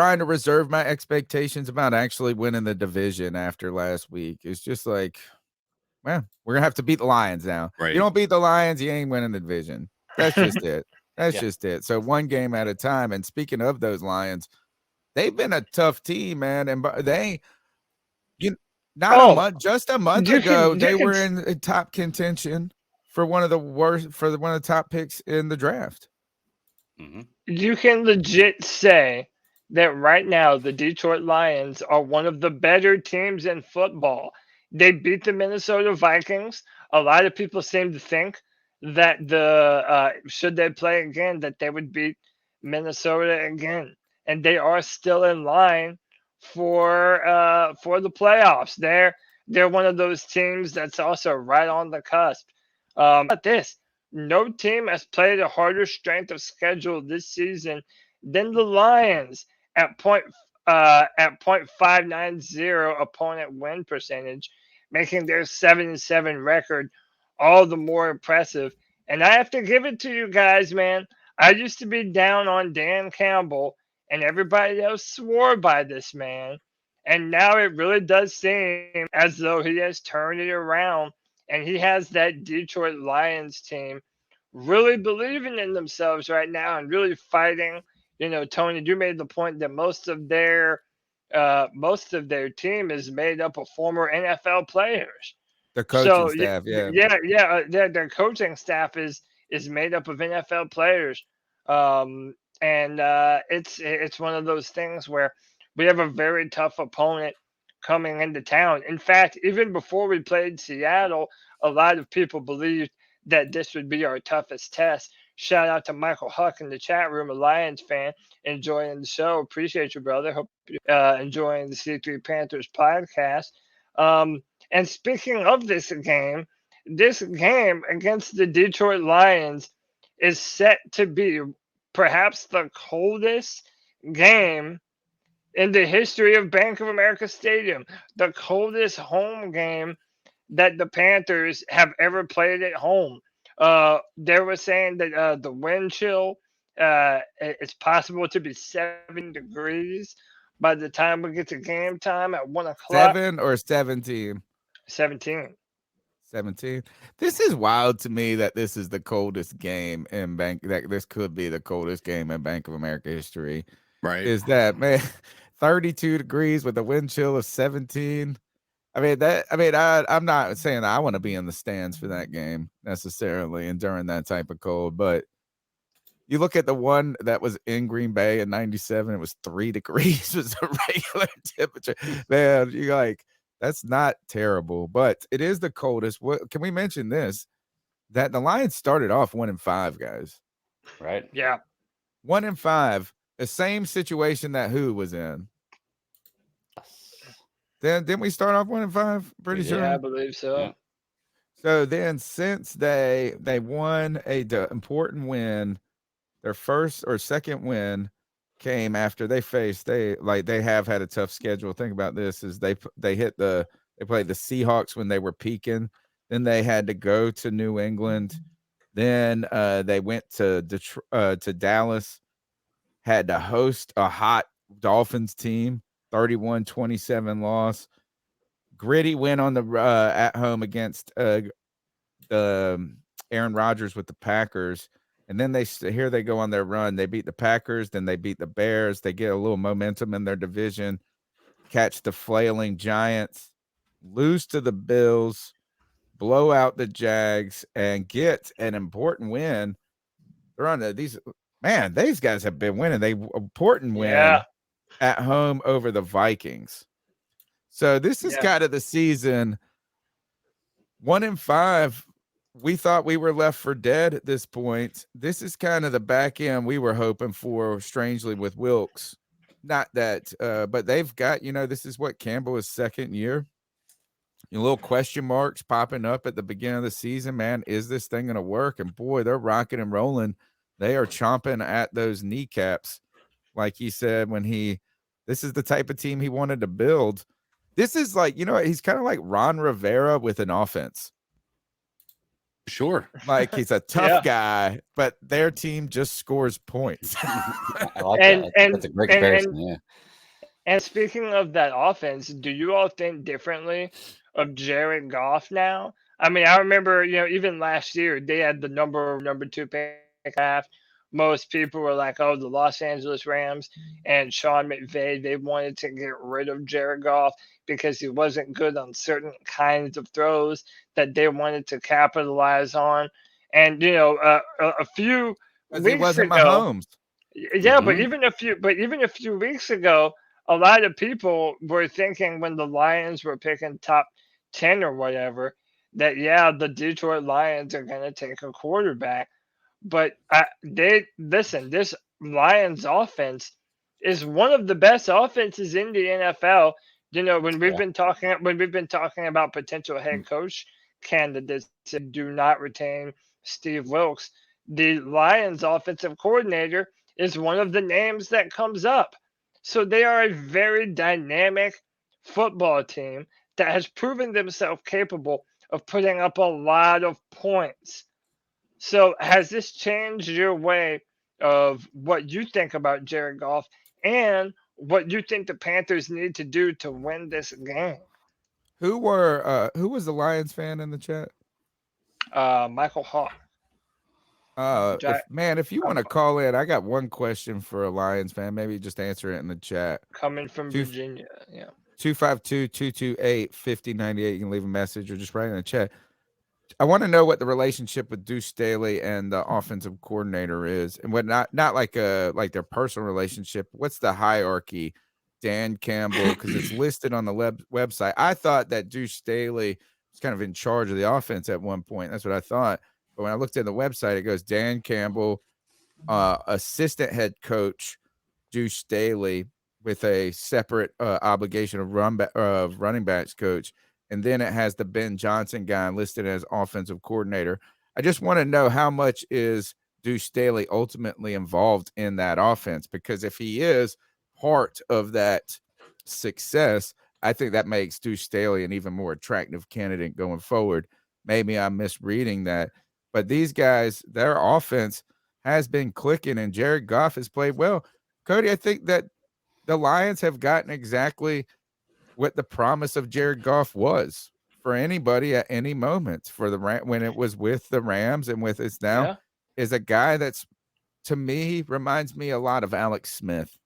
trying to reserve my expectations about actually winning the division after last week. It's just like, well, we're gonna have to beat the Lions now. Right. You don't beat the Lions, you ain't winning the division. That's just it. That's just it. So one game at a time. And speaking of those Lions, they've been a tough team, man. And they, you not a month, just a month ago, they were in top contention for one of the worst, for one of the top picks in the draft. Mm-hmm. You can legit say that right now the Detroit Lions are one of the better teams in football. They beat the Minnesota Vikings. A lot of people seem to think that should they play again, that they would beat Minnesota again, and they are still in line for the playoffs. They're one of those teams that's also right on the cusp. But this, no team has played a harder strength of schedule this season than the Lions at .590 opponent win percentage, making their 7-7 record all the more impressive. And I have to give it to you guys, man. I used to be down on Dan Campbell, and everybody else swore by this man. And now it really does seem as though he has turned it around, and he has that Detroit Lions team really believing in themselves right now and really fighting. Tony, you made the point that most of their team is made up of former NFL players. The coaching staff, their coaching staff is made up of NFL players, and it's one of those things where we have a very tough opponent coming into town. In fact, even before we played Seattle, a lot of people believed that this would be our toughest test. Shout out to Michael Huck in the chat room, a Lions fan, enjoying the show. Appreciate you, brother. Hope you're enjoying the C3 Panthers podcast. And speaking of this game against the Detroit Lions is set to be perhaps the coldest game in the history of Bank of America Stadium, the coldest home game that the Panthers have ever played at home. They were saying that the wind chill, it's possible to be 7 degrees by the time we get to game time at 1 o'clock. 7 or 17? 17. 17. This is wild to me that this is the coldest game in that this could be the coldest game in Bank of America history. Right. Is that, man, 32 degrees with a wind chill of 17? I'm not saying I want to be in the stands for that game necessarily and during that type of cold, but you look at the one that was in Green Bay in 97, it was 3 degrees was the regular temperature. Man, you're like, that's not terrible, but it is the coldest. What can we mention this? That the Lions started off 1-5, guys. Right. Yeah. 1-5. The same situation that Who was in. Then didn't we start off 1-5? Pretty sure. Yeah, I believe so. Yeah. So then, since they won the important win, their first or second win came after they have had a tough schedule. Think about this: is they played the Seahawks when they were peaking. Then they had to go to New England. Then they went to Dallas. Had to host a hot Dolphins team. 31-27 loss. Gritty win on the at home against the Aaron Rodgers with the Packers, and then they go on their run. They beat the Packers, then they beat the Bears. They get a little momentum in their division, catch the flailing Giants, lose to the Bills, blow out the Jags, and get an important win. They're on these guys have been winning. They important win. At home over the Vikings. So this is kind of the season. 1-5. We thought we were left for dead at this point. This is kind of the back end we were hoping for, strangely, with Wilkes. Not that, but they've got, this is what Campbell's second year. Little question marks popping up at the beginning of the season, man. Is this thing going to work? And boy, they're rocking and rolling. They are chomping at those kneecaps. Like he said, this is the type of team he wanted to build. This is like, he's kind of like Ron Rivera with an offense. Sure. Like he's a tough guy, but their team just scores points. I like that. That's a great comparison. Yeah. And speaking of that offense, do you all think differently of Jared Goff now? I mean, I remember, even last year they had the number 2 pick draft. Most people were like, "Oh, the Los Angeles Rams and Sean McVay, they wanted to get rid of Jared Goff because he wasn't good on certain kinds of throws that they wanted to capitalize on." And a few Because he weeks wasn't ago, Mahomes. yeah, but even a few weeks ago, a lot of people were thinking when the Lions were picking top 10 or whatever that the Detroit Lions are going to take a quarterback. But this Lions offense is one of the best offenses in the NFL. When we've been talking about potential head coach candidates that do not retain Steve Wilkes, the Lions offensive coordinator is one of the names that comes up. So they are a very dynamic football team that has proven themselves capable of putting up a lot of points. So has this changed your way of what you think about Jared Goff and what you think the Panthers need to do to win this game? Who was the Lions fan in the chat? Michael Hawk. If you want to call in, I got one question for a Lions fan. Maybe just answer it in the chat. Coming from Virginia, 252-228-5098. You can leave a message or just write in the chat. I want to know what the relationship with Deuce Staley and the offensive coordinator is, and what not like their personal relationship. What's the hierarchy? Dan Campbell, because it's listed on the website. I thought that Deuce Staley was kind of in charge of the offense at one point. That's what I thought. But when I looked at the website, it goes Dan Campbell, assistant head coach Deuce Staley, with a separate obligation of running backs coach. And then it has the Ben Johnson guy listed as offensive coordinator. I just want to know how much is Deuce Staley ultimately involved in that offense, because if he is part of that success, I think that makes Deuce Staley an even more attractive candidate going forward. Maybe I'm misreading that, but these guys, their offense has been clicking, and Jared Goff has played well. Cody, I think that the Lions have gotten exactly what the promise of Jared Goff was for anybody at any moment, for the when it was with the Rams and with us now, is a guy that's, to me, reminds me a lot of Alex Smith.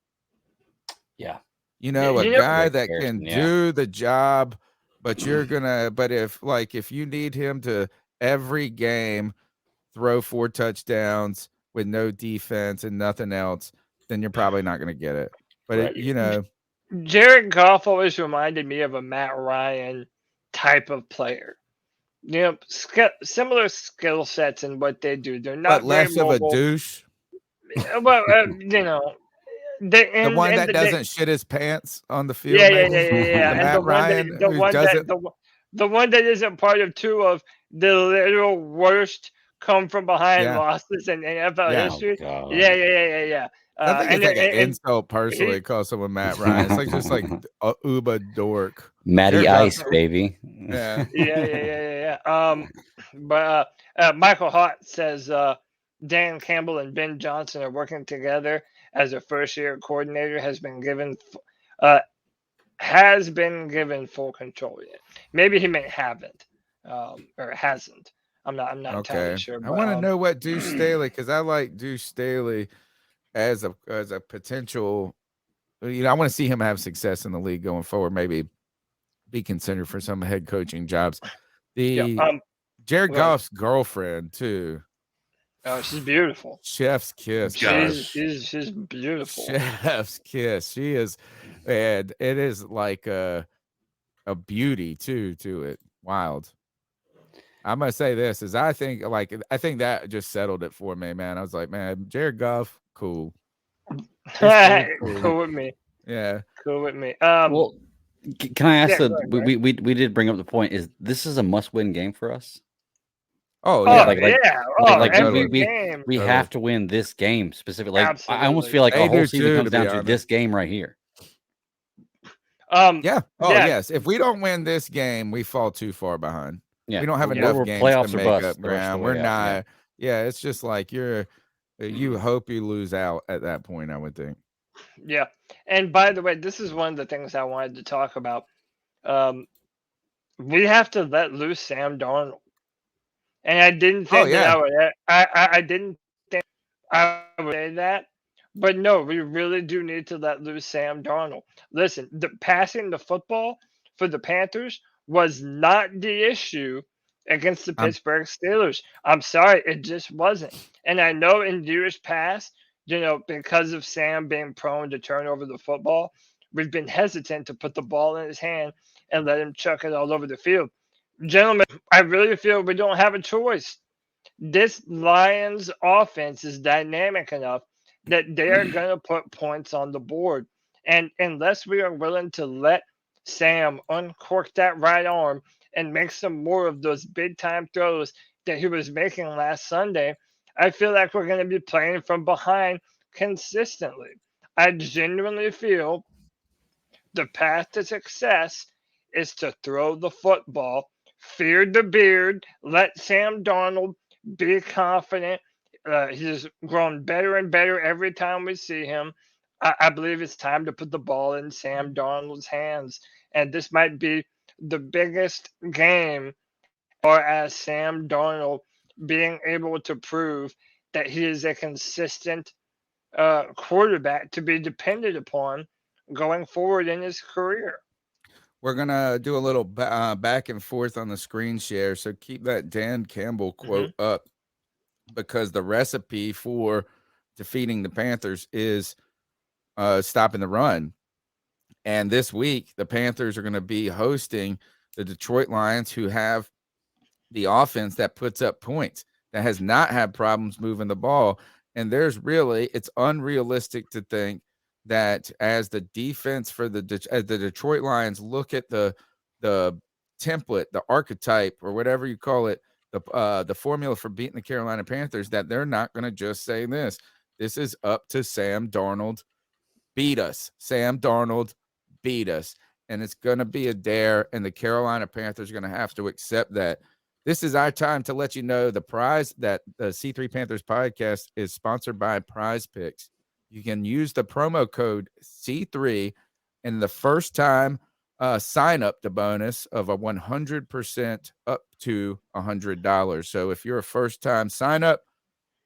Yeah. A guy that can do the job, but if you need him to every game throw 4 touchdowns with no defense and nothing else, then you're probably not going to get it. But Jared Goff always reminded me of a Matt Ryan type of player. Similar skill sets in what they do. They're not less of a douche. Well, the one that doesn't shit his pants on the field. Yeah. Matt Ryan, the one that isn't part of 2 of the literal worst come from behind losses in NFL history. Yeah. I think it's like an insult personally to call someone Matt Ryan. It's like just like a uber dork. Matty Ice, baby. Yeah. But Michael Hart says Dan Campbell and Ben Johnson are working together as a first-year coordinator, has been given full control yet. Maybe he may haven't or hasn't. I'm not entirely sure. But, I want to know what Deuce Staley, because I like Deuce Staley as a potential. I want to see him have success in the league going forward. Maybe be considered for some head coaching jobs. Jared Goff's girlfriend too. Oh, she's beautiful. Chef's kiss. She's beautiful. Chef's kiss. She is, and it is like a beauty too to it. Wild. I'm gonna say this is I think that just settled it for me, man. I was like, man, Jared Goff, cool. Cool with me. Yeah. Cool with me. Well, can I ask we did bring up the point, is this is a must-win game for us? Oh yeah, we have to win this game specifically. Like, I almost feel like the whole season comes down to this game right here. Yes. If we don't win this game, we fall too far behind. Yeah, we don't have we're enough games to playoffs or make bust up the rest of ground. the We're way out. not. Yeah, it's just like you hope you lose out at that point, I would think. Yeah. And by the way, this is one of the things I wanted to talk about. We have to let loose Sam Darnold. And I didn't Oh think that yeah. I didn't think I would say that. But no, we really do need to let loose Sam Darnold. Listen, the passing the football for the Panthers was not the issue against the I'm Pittsburgh Steelers. I'm sorry, it just wasn't. And I know in years past, because of Sam being prone to turn over the football, we've been hesitant to put the ball in his hand and let him chuck it all over the field. Gentlemen, I really feel we don't have a choice. This Lions offense is dynamic enough that they are going to put points on the board. And unless we are willing to let Sam uncork that right arm and make some more of those big time throws that he was making last Sunday, I feel like we're going to be playing from behind consistently. I genuinely feel the path to success is to throw the football, fear the beard, let Sam Darnold be confident. He's grown better and better every time we see him. I believe it's time to put the ball in Sam Darnold's hands. And this might be the biggest game or as Sam Darnold being able to prove that he is a consistent quarterback to be depended upon going forward in his career. We're gonna do a little back and forth on the screen share, so keep that Dan Campbell quote up, because the recipe for defeating the Panthers is stopping the run. And this week, the Panthers are going to be hosting the Detroit Lions, who have the offense that puts up points, that has not had problems moving the ball. And it's unrealistic to think that as the defense for the Detroit Lions look at the template, the archetype, or whatever you call it, the formula for beating the Carolina Panthers, that they're not going to just say this. This is up to Sam Darnold. Beat us. Sam Darnold, beat us. And it's going to be a dare, and the Carolina Panthers are going to have to accept that. This is our time to let you know the prize that the C3 Panthers podcast is sponsored by PrizePicks. You can use the promo code C3, and the first time sign up the bonus of a 100% up to $100. So if you're a first time sign up,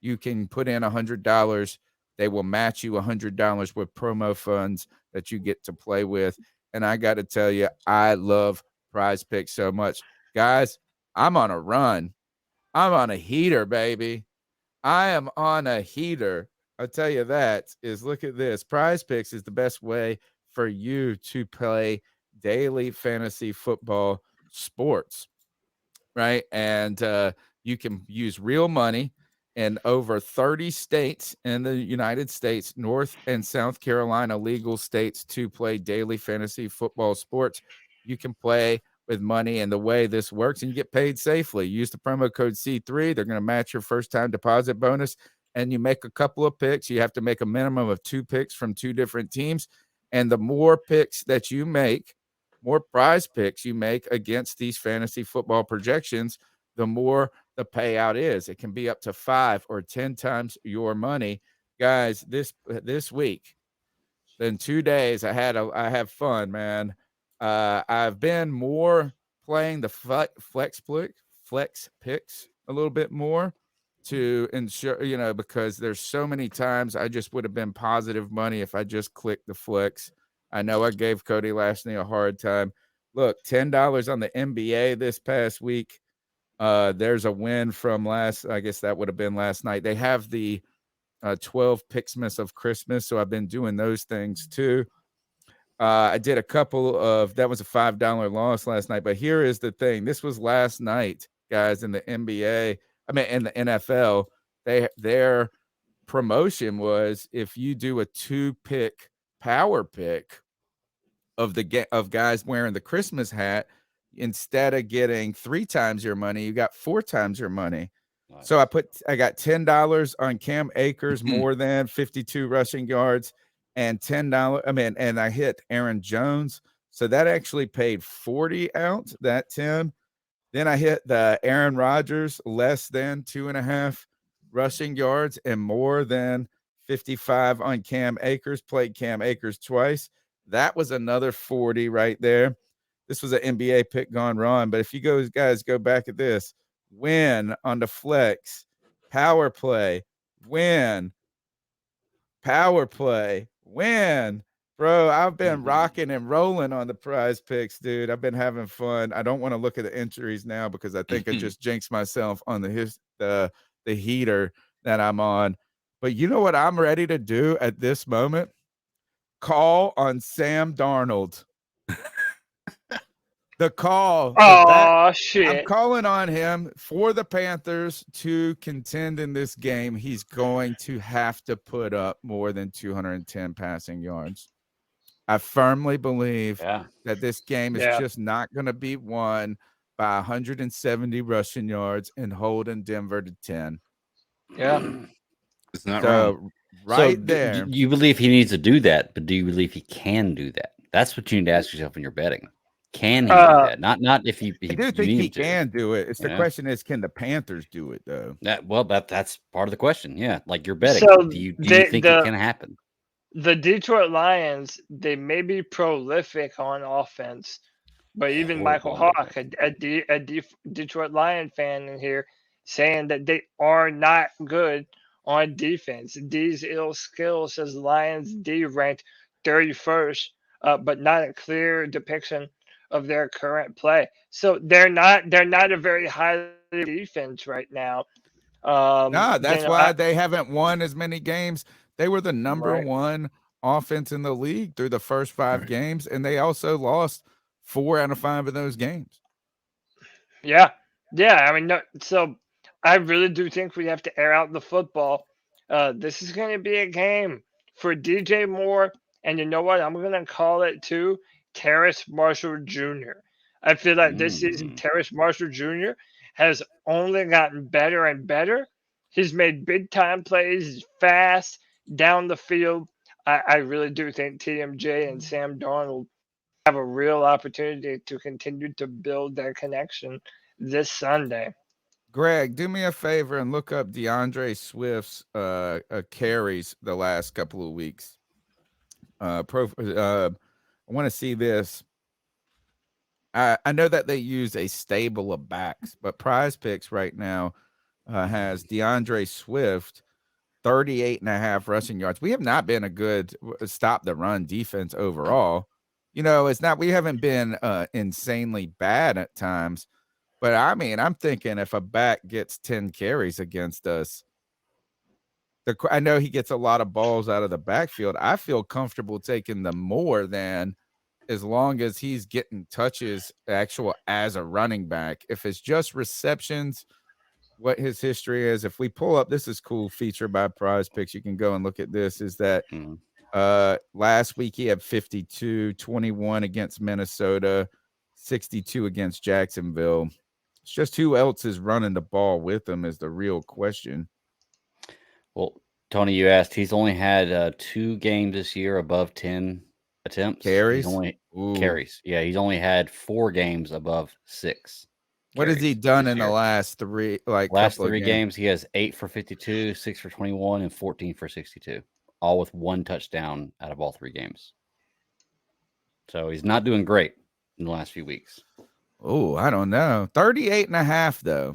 you can put in $100. They will match you $100 with promo funds that you get to play with. And I got to tell you, I love PrizePicks so much. Guys, I'm on a run. I'm on a heater, baby. I am on a heater. I'll tell you that is, look at this. PrizePicks is the best way for you to play daily fantasy football sports, right? And you can use real money in over 30 states in the United States, North and South Carolina legal states, to play daily fantasy football sports. You can play with money, and the way this works, and you get paid safely. Use the promo code C3. They're going to match your first time deposit bonus, and you make a couple of picks. You have to make a minimum of 2 picks from 2 different teams. And the more picks that you make, more prize picks you make against these fantasy football projections, the more the payout is. It can be up to 5 or 10 times your money. Guys, this week, in 2 days, I have fun, man. I've been more playing the flex picks a little bit more to ensure, because there's so many times I just would have been positive money if I just clicked the flex. I know I gave Cody Lashney a hard time. Look, $10 on the NBA this past week. There's a win from I guess that would have been last night. They have the 12 Picksmas of Christmas, so I've been doing those things too. I did a couple of, that was a $5 loss last night, but here is the thing. This was last night, guys, in the NBA. I mean, in the NFL, their promotion was, if you do a 2-pick power pick of guys wearing the Christmas hat, instead of getting 3 times your money, you got 4 times your money. Nice. So I got $10 on Cam Akers, more than 52 rushing yards, and $10. And I hit Aaron Jones. So that actually paid 40 out, that 10. Then I hit the Aaron Rodgers less than 2.5 rushing yards and more than 55 on Cam Akers. Played Cam Akers twice. That was another 40 right there. This was an NBA pick gone wrong. But if you guys go back at this, win on the flex, power play, win, power play, win. Bro, I've been rocking and rolling on the PrizePicks, dude. I've been having fun. I don't want to look at the injuries now because I think I just jinxed myself on the heater that I'm on. But you know what I'm ready to do at this moment? Call on Sam Darnold. The call. Oh, shit. I'm calling on him for the Panthers to contend in this game. He's going to have to put up more than 210 passing yards. I firmly believe that this game is just not going to be won by 170 rushing yards and holding Denver to 10. Yeah. It's not wrong. There. You believe he needs to do that, but do you believe he can do that? That's what you need to ask yourself when you're betting. Can he do that? Not if he. I do think he can do it. It's the question is, can the Panthers do it though? That's part of the question. Yeah, like you're betting. So do you think it can happen? The Detroit Lions, they may be prolific on offense, but even Michael Hawk, a Detroit Lion fan in here, saying that they are not good on defense. D's ill skill says Lions D ranked 31st, but not a clear depiction of their current play. So they're not a very high defense right now. That's why they haven't won as many games. They were the number one offense in the league through the first 5 games, and they also lost 4 out of 5 of those games. Yeah. I mean, so I really do think we have to air out the football. This is going to be a game for DJ Moore, and you know what? I'm going to call it too, Terrace Marshall Jr. I feel like this season, Terrace Marshall Jr. has only gotten better and better. He's made big time plays. He's fast down the field. I really do think TMJ and Sam Darnold have a real opportunity to continue to build their connection this Sunday. Greg, do me a favor and look up DeAndre Swift's carries the last couple of weeks. I want to see this. I know that they use a stable of backs, but PrizePicks right now has DeAndre Swift 38.5 rushing yards. We have not been a good stop the run defense overall. You know, it's not, we haven't been insanely bad at times, but I mean, I'm thinking if a back gets 10 carries against us, I know he gets a lot of balls out of the backfield. I feel comfortable taking the more than, as long as he's getting touches actual as a running back. If it's just receptions, what his history is. If we pull up, this is cool feature by PrizePicks. You can go and look at this. Is that last week he had 52, 21 against Minnesota, 62 against Jacksonville. It's just who else is running the ball with him is the real question. Well, Tony, you asked. He's only had 2 games this year above 10 attempts. Carries? Carries. Yeah, he's only had 4 games above 6. What has he done in the last 3 games? He has 8 for 52, 6 for 21, and 14 for 62, all with 1 touchdown out of all 3 games. So he's not doing great in the last few weeks. Oh, I don't know. 38.5 though.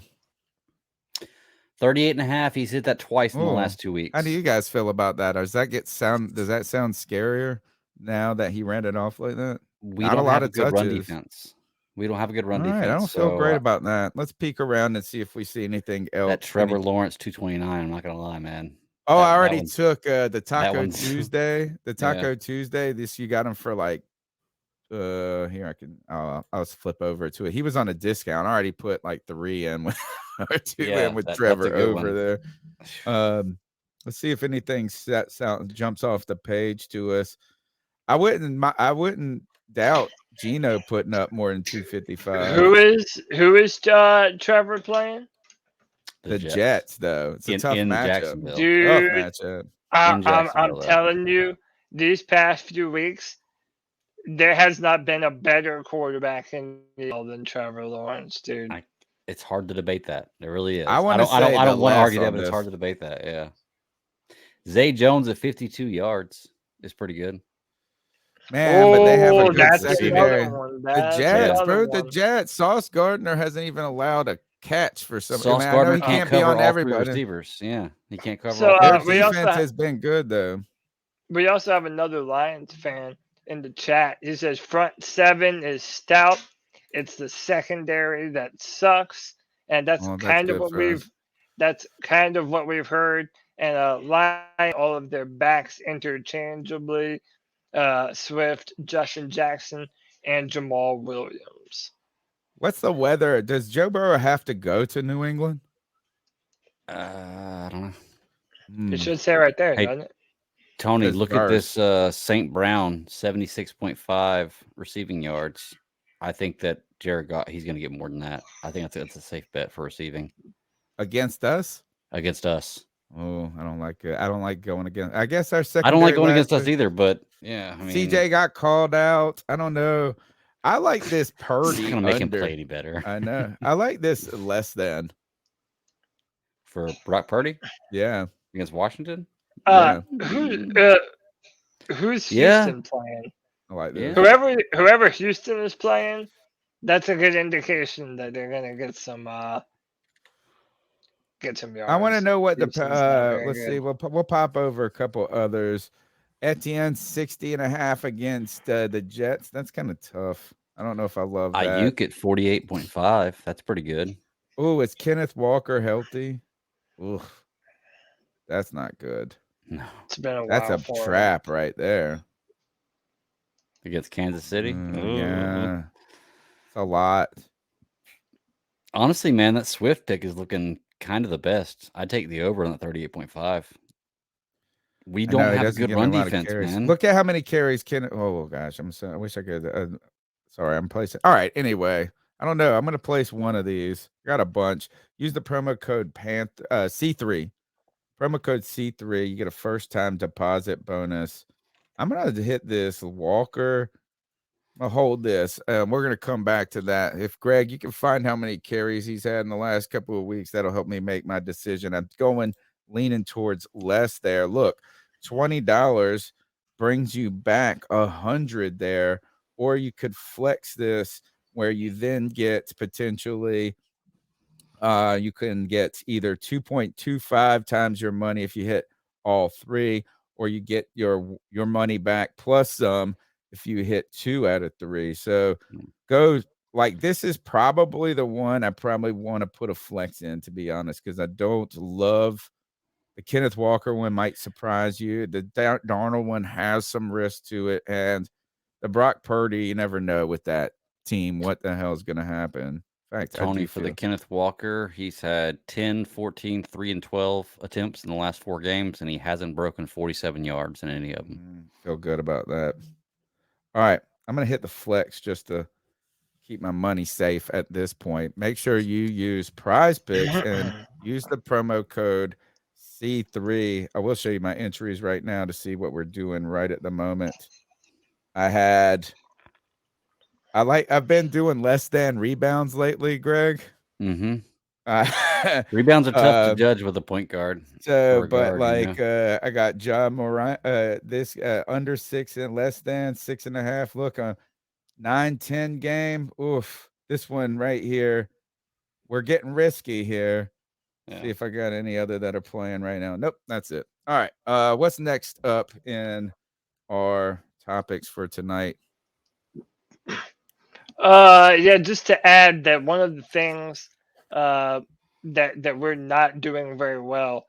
38.5. He's hit that twice in the last 2 weeks. How do you guys feel about that? Or does that sound scarier now that he ran it off like that? We don't have a good run defense. We don't have a good run defense. I don't feel great about that. Let's peek around and see if we see anything else. That Trevor Lawrence 229. I'm not gonna lie, man. Oh, I already took the Taco Tuesday. The Taco Tuesday. This you got him for like here I'll flip over to it. He was on a discount. I already put like 3 in with 2 in with Trevor over there. Let's see if anything jumps off the page to us. I wouldn't doubt Gino putting up more than 255. Who is Trevor playing? The Jets, though. It's a tough matchup. Dude, I'm telling you, these past few weeks, there has not been a better quarterback in the league than Trevor Lawrence, dude. It's hard to debate that. It really is. I want to I say don't want to less argue that, on but it's this. hard to debate that. Yeah. Zay Jones at 52 yards is pretty good. Man, but they have a Oh, good that's secondary. another one. The That's Jets, another bro. The one. Jets. Sauce Gardner hasn't even allowed a catch for some. I Sauce mean, I know Gardner he can't can't be cover on all three everybody. receivers. Yeah, he can't cover So, all Their three we receivers. defense has been good though. We also have another Lions fan in the chat. He says front seven is stout. It's the secondary that sucks, and that's Oh, that's kind of good what for us. we've heard. And line all of their backs interchangeably. Swift, Justin Jackson, and Jamal Williams. What's the weather? Does Joe Burrow have to go to New England? I don't know. It should say right there, Hey, doesn't it? Tony, Says look verse. at this St. Brown, 76.5 receiving yards. I think that Jared Goff, he's going to get more than that. I think that's a safe bet for receiving Against us? against us. Oh, I don't like it. I don't like going against. I guess our secondary. I don't like going against last us either, but yeah, I mean, CJ got called out. I don't know. I like this it's Purdy not going to make him under. play any better. I know. I like this less than. For Brock Purdy Yeah. against Washington? Yeah. Who's Yeah. Houston playing? I like Yeah. this. Whoever Houston is playing, that's a good indication that they're gonna get some yards. I want to know what Houston's not very let's good. see. We'll pop over a couple others. Etienne 60.5 against the Jets. That's kind of tough. I don't know if I love that. Ayuk at 48.5. That's pretty good. Oh, is Kenneth Walker healthy? Oof. That's not good. No. It's been a while. That's a for him. trap right there. Against Kansas City? Yeah. It's a lot. Honestly, man, that Swift pick is looking kind of the best. I'd take the over on that 38.5. We don't have a good run defense, man. Look at how many carries oh gosh, I wish I could sorry, I'm placing. All right, anyway. I don't know. I'm gonna place one of these. Got a bunch. Use the promo code C3. Promo code C3. You get a first time deposit bonus. I'm gonna hit this Walker. I'll hold this. We're going to come back to that. If Greg, you can find how many carries he's had in the last couple of weeks, that'll help me make my decision. I'm leaning towards less there. Look, $20 brings you back 100 there, or you could flex this where you then get potentially you can get either 2.25 times your money if you hit all three, or you get your money back plus some if you hit 2 out of 3. So go like this is probably the one I probably want to put a flex in, to be honest, because I don't love the Kenneth Walker one. Might surprise you. The Darnold one has some risk to it, and the Brock Purdy, you never know with that team what the hell is going to happen. In fact, Tony, for the Kenneth Walker, he's had 10, 14, 3, and 12 attempts in the last 4 games, and he hasn't broken 47 yards in any of them. Feel good about that. All right, I'm going to hit the flex just to keep my money safe at this point. Make sure you use PrizePicks and use the promo code C3. I will show you my entries right now to see what we're doing right at the moment. I've been doing less than rebounds lately, Greg. Mm-hmm. Rebounds are tough to judge with a point guard. So, but guard, I got John Moran. This under 6 and less than 6.5. Look on 9-10 game. Oof, this one right here. We're getting risky here. Yeah. See if I got any other that are playing right now. Nope, that's it. All right. What's next up in our topics for tonight? Yeah, just to add that one of the things that we're not doing very well